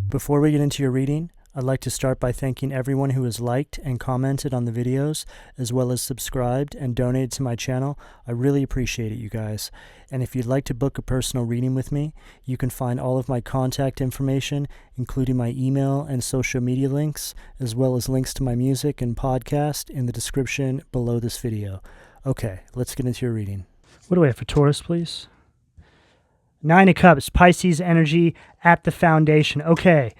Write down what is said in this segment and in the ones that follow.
Before we get into your reading, I'd like to start by thanking everyone who has liked and commented on the videos, as well as subscribed and donated to my channel. I really appreciate it, you guys. And if you'd like to book a personal reading with me, you can find all of my contact information, including my email and social media links, as well as links to my music and podcast in the description below this video. Okay, let's get into your reading. What do we have for Taurus, please? Nine of Cups, Pisces energy at the foundation. Okay,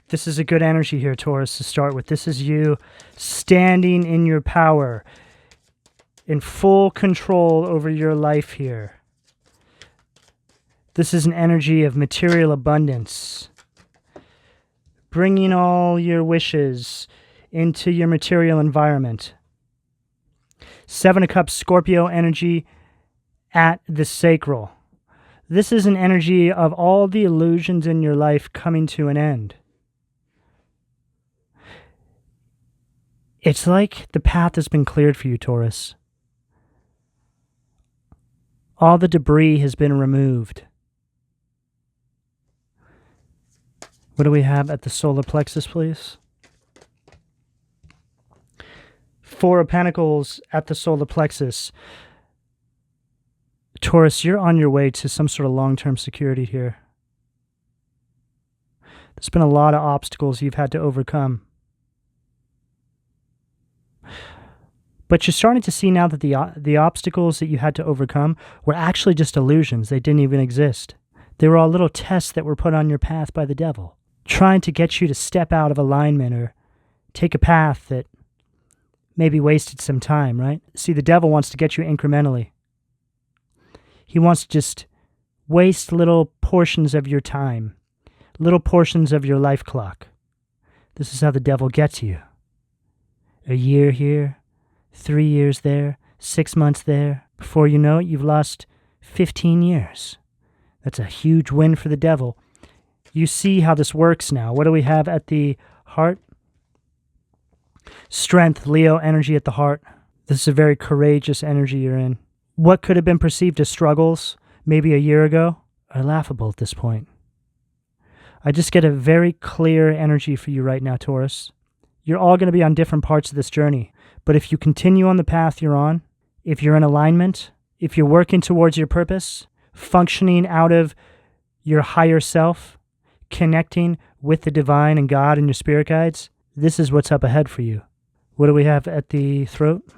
this is a good energy here, Taurus, to start with. This is you standing in your power, in full control over your life here. This is an energy of material abundance, bringing all your wishes into your material environment. Seven of Cups, Scorpio energy at the sacral. This is an energy of all the illusions in your life coming to an end. It's like the path has been cleared for you, Taurus. All the debris has been removed. What do we have at the solar plexus, please? Four of Pentacles at the solar plexus. Taurus, you're on your way to some sort of long-term security here. There's been a lot of obstacles you've had to overcome. But you're starting to see now that the obstacles that you had to overcome were actually just illusions. They didn't even exist. They were all little tests that were put on your path by the devil, trying to get you to step out of alignment or take a path that maybe wasted some time, right? See, the devil wants to get you incrementally. He wants to just waste little portions of your time, little portions of your life clock. This is how the devil gets you. A year here, 3 years there, 6 months there. Before you know it, you've lost 15 years. That's a huge win for the devil. You see how this works now. What do we have at the heart? Strength, Leo energy at the heart. This is a very courageous energy you're in. What could have been perceived as struggles maybe a year ago are laughable at this point. I just get a very clear energy for you right now, Taurus. You're all going to be on different parts of this journey. But if you continue on the path you're on, if you're in alignment, if you're working towards your purpose, functioning out of your higher self, connecting with the divine and God and your spirit guides, this is what's up ahead for you. What do we have at the throat?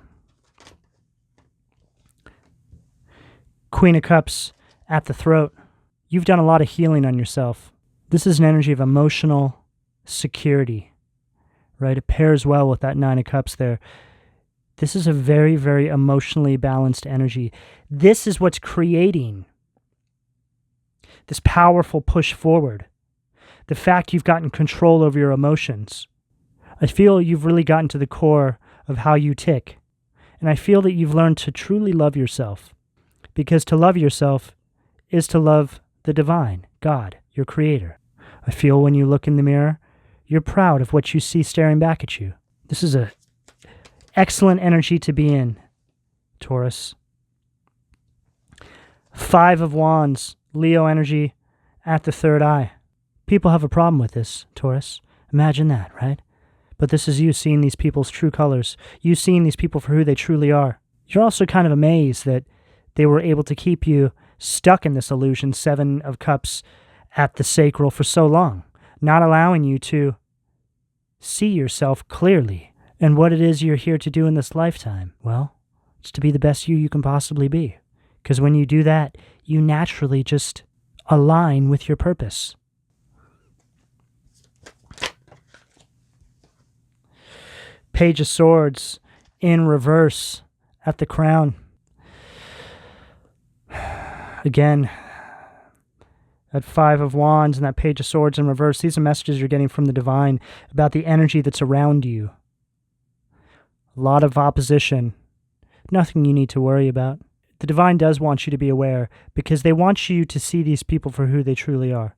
Queen of Cups at the throat. You've done a lot of healing on yourself. This is an energy of emotional security, right? It pairs well with that Nine of Cups there. This is a very, very emotionally balanced energy. This is what's creating this powerful push forward. The fact you've gotten control over your emotions. I feel you've really gotten to the core of how you tick. And I feel that you've learned to truly love yourself. Because to love yourself is to love the divine, God, your creator. I feel when you look in the mirror, you're proud of what you see staring back at you. This is an excellent energy to be in, Taurus. Five of Wands, Leo energy at the third eye. People have a problem with this, Taurus. Imagine that, right? But this is you seeing these people's true colors. You seeing these people for who they truly are. You're also kind of amazed that they were able to keep you stuck in this illusion, Seven of Cups at the sacral, for so long, not allowing you to see yourself clearly and what it is you're here to do in this lifetime. Well, it's to be the best you can possibly be. Because when you do that, you naturally just align with your purpose. Page of Swords in reverse at the crown. Again, that Five of Wands and that Page of Swords in reverse, these are messages you're getting from the divine about the energy that's around you. A lot of opposition. Nothing you need to worry about. The divine does want you to be aware because they want you to see these people for who they truly are.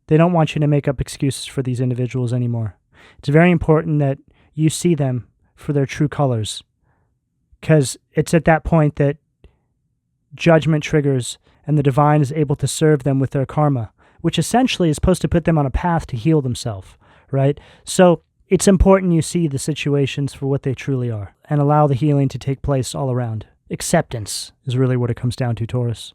They don't want you to make up excuses for these individuals anymore. It's very important that you see them for their true colors, because it's at that point that judgment triggers and the divine is able to serve them with their karma, which essentially is supposed to put them on a path to heal themselves, right? So it's important you see the situations for what they truly are and allow the healing to take place all around. Acceptance is really what it comes down to, Taurus.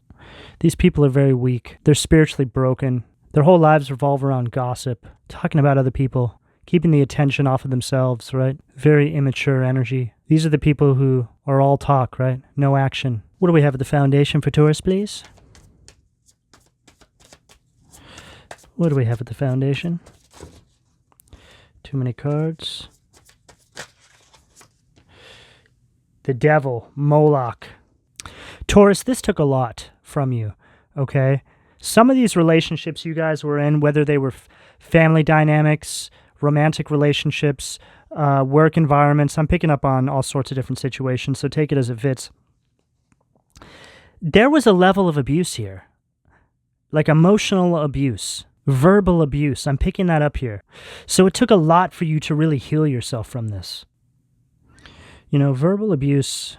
These people are very weak. They're spiritually broken. Their whole lives revolve around gossip, talking about other people, keeping the attention off of themselves, right? Very immature energy. These are the people who are all talk, right? No action. What do we have at the foundation for Taurus, please? What do we have at the foundation? Too many cards. The devil, Moloch. Taurus, this took a lot from you, okay? Some of these relationships you guys were in, whether they were family dynamics, romantic relationships, work environments, I'm picking up on all sorts of different situations, so take it as it fits. There was a level of abuse here, like emotional abuse, verbal abuse. I'm picking that up here. So it took a lot for you to really heal yourself from this. You know, verbal abuse,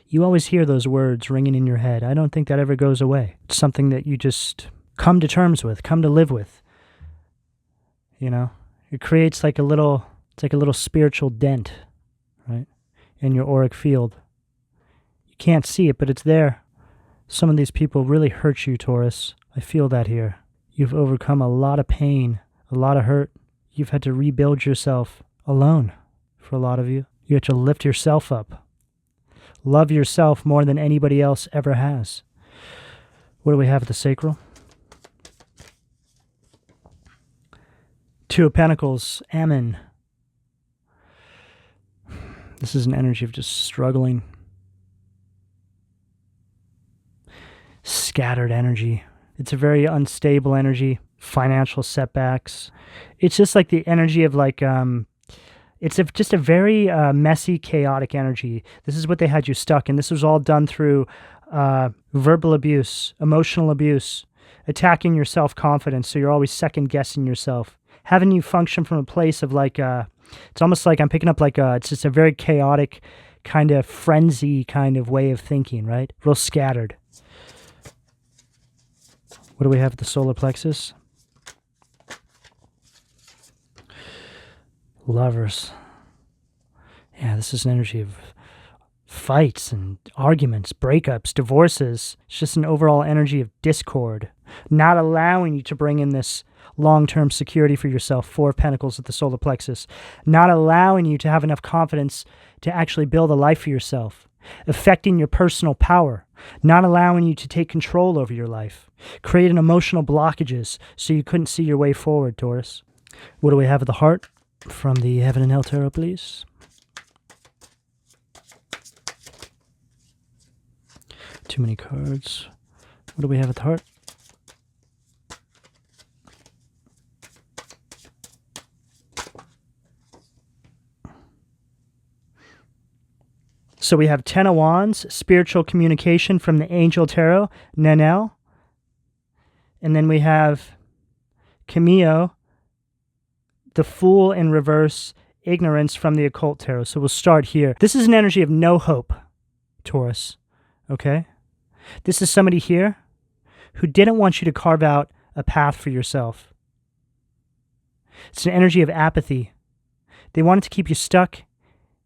you always hear those words ringing in your head. I don't think that ever goes away. It's something that you just come to terms with, come to live with. You know, it creates like a little, it's like a little spiritual dent, right, in your auric field. You can't see it, but it's there. Some of these people really hurt you, Taurus. I feel that here. You've overcome a lot of pain, a lot of hurt. You've had to rebuild yourself alone for a lot of you. You have to lift yourself up. Love yourself more than anybody else ever has. What do we have at the sacral? Two of Pentacles, Ammon. This is an energy of just struggling. Scattered energy. It's a very unstable energy. Financial setbacks. It's just like the energy of like, it's just a very messy, chaotic energy. This is what they had you stuck in. This was all done through verbal abuse, emotional abuse, attacking your self-confidence, so you're always second-guessing yourself. Having you function from a place of like, it's almost like I'm picking up like, it's just a very chaotic kind of frenzy kind of way of thinking, right? Real scattered. What do we have at the solar plexus? Lovers. Yeah, this is an energy of fights and arguments, breakups, divorces. It's just an overall energy of discord, not allowing you to bring in this long-term security for yourself. Four of Pentacles at the solar plexus. Not allowing you to have enough confidence to actually build a life for yourself. Affecting your personal power. Not allowing you to take control over your life. Creating emotional blockages so you couldn't see your way forward, Taurus. What do we have at the heart? From the Heaven and Hell Tarot, please. Too many cards. What do we have at the heart? So we have Ten of Wands, spiritual communication from the Angel Tarot, Nanel. And then we have Cameo, the Fool in reverse, ignorance from the Occult Tarot. So we'll start here. This is an energy of no hope, Taurus. Okay? This is somebody here who didn't want you to carve out a path for yourself. It's an energy of apathy. They wanted to keep you stuck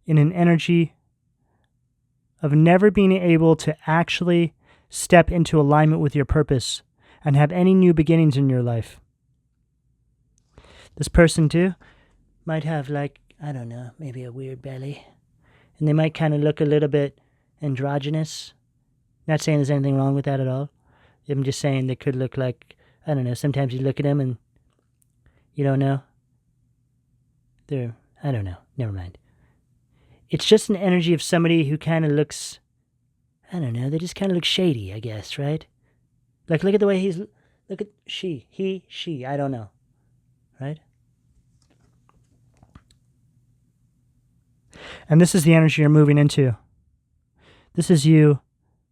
in an energy of never being able to actually step into alignment with your purpose and have any new beginnings in your life. This person, too, might have, like, I don't know, maybe a weird belly. And they might kind of look a little bit androgynous. Not saying there's anything wrong with that at all. I'm just saying they could look like, I don't know, sometimes you look at them and you don't know. I don't know, never mind. It's just an energy of somebody who kind of looks, I don't know, they just kind of look shady, I guess, right? Like, look at the way look at she, I don't know, right? And this is the energy you're moving into. This is you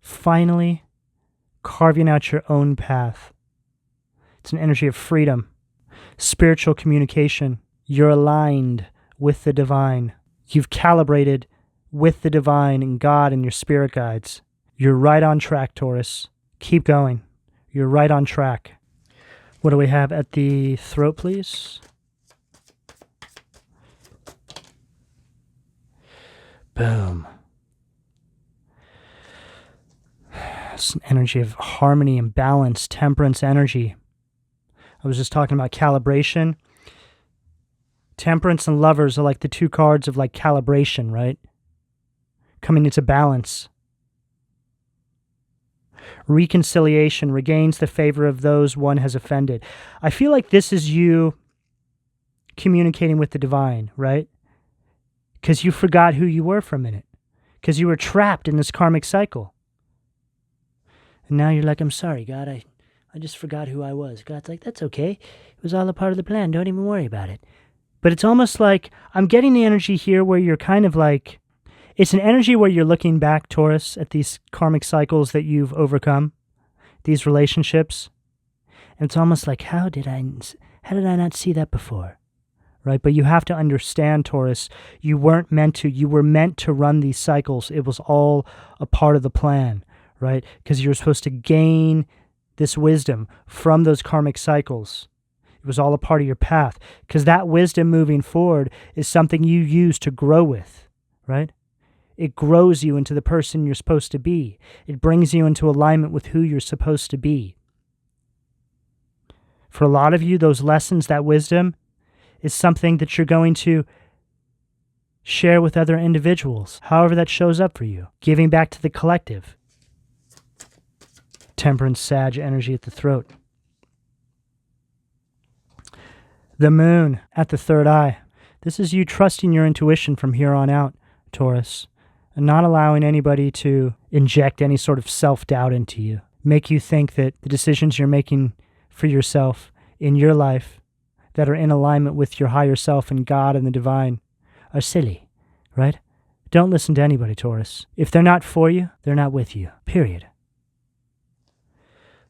finally carving out your own path. It's an energy of freedom, spiritual communication. You're aligned with the divine. You've calibrated with the divine and God and your spirit guides. You're right on track, Taurus. Keep going. You're right on track. What do we have at the throat, please? Boom. It's an energy of harmony and balance, temperance energy. I was just talking about calibration. Temperance and Lovers are like the two cards of like calibration, right? Coming into balance. Reconciliation regains the favor of those one has offended. I feel like this is you communicating with the divine, right? Because you forgot who you were for a minute. Because you were trapped in this karmic cycle. And now you're like, I'm sorry, God, I just forgot who I was. God's like, that's okay. It was all a part of the plan. Don't even worry about it. But it's almost like I'm getting the energy here where you're kind of like, it's an energy where you're looking back, Taurus, at these karmic cycles that you've overcome, these relationships. And it's almost like, how did I not see that before? Right? But you have to understand, Taurus, you weren't meant to. You were meant to run these cycles. It was all a part of the plan, right? Because you're supposed to gain this wisdom from those karmic cycles. It was all a part of your path. Because that wisdom moving forward is something you use to grow with, right? It grows you into the person you're supposed to be. It brings you into alignment with who you're supposed to be. For a lot of you, those lessons, that wisdom, is something that you're going to share with other individuals, however that shows up for you. Giving back to the collective. Temperance, Sag energy at the throat. The moon at the third eye. This is you trusting your intuition from here on out, Taurus, and not allowing anybody to inject any sort of self-doubt into you. Make you think that the decisions you're making for yourself in your life that are in alignment with your higher self and God and the divine are silly, right? Don't listen to anybody, Taurus. If they're not for you, they're not with you, period.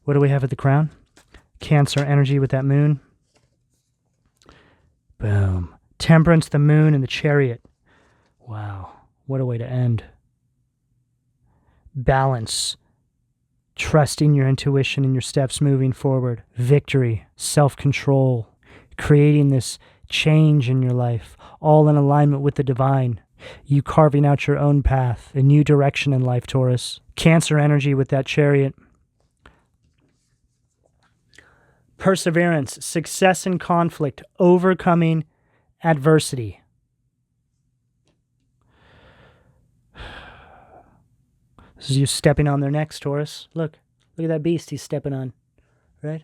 What do we have at the crown? Cancer energy with that moon. Boom. Temperance, the moon, and the Chariot. Wow. What a way to end. Balance. Trusting your intuition and your steps moving forward. Victory. Self-control. Creating this change in your life, all in alignment with the divine. You carving out your own path, a new direction in life, Taurus. Cancer energy with that Chariot. Perseverance, success in conflict, overcoming adversity. This is you stepping on their necks, Taurus. Look at that beast he's stepping on, right?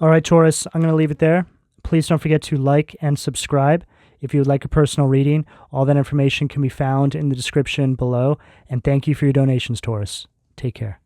All right, Taurus, I'm going to leave it there. Please don't forget to like and subscribe. If you would like a personal reading, all that information can be found in the description below. And thank you for your donations, Taurus. Take care.